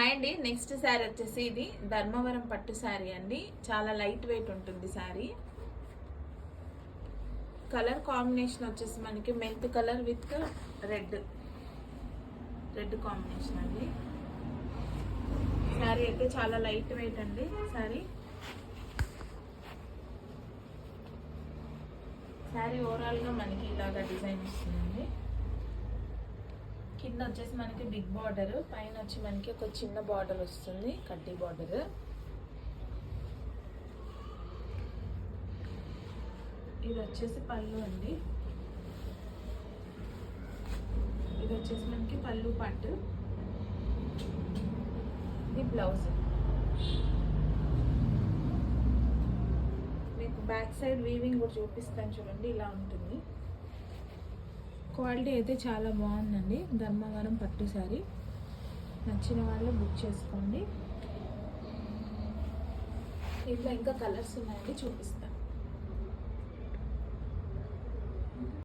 Hi అండి. Next sari వచ్చేసి ఇది ధర్మవరం పట్టు శారీ అండి. చాలా లైట్ వెయిట్ ఉంటుంది శారీ. కలర్ కాంబినేషన్ వచ్చేసి మనకి mint colour with red combination అండి. శారీ అయితే చాలా లైట్ వెయిట్ అండి. శారీ ఓవరాల్గా మనకి ఇలాగా డిజైన్ వస్తుందండి. కింద వచ్చేసి మనకి బిగ్ బార్డర్, పైన వచ్చి మనకి ఒక చిన్న బార్డర్ వస్తుంది, కడ్డీ బార్డర్. ఇది వచ్చేసి పళ్ళు అండి. ఇది వచ్చేసి మనకి పళ్ళు పట్టు. ఇది బ్లౌజ్. మీకు బ్యాక్ సైడ్ వీవింగ్ కూడా చూపిస్తాను చూడండి, ఇలా ఉంటుంది. క్వాలిటీ అయితే చాలా బాగుందండి. ధర్మవరం పట్టు శారీ నచ్చిన వాళ్ళు బుక్ చేసుకోండి. ఇంట్లో ఇంకా కలర్స్ ఉన్నాయండి, చూపిస్తాను.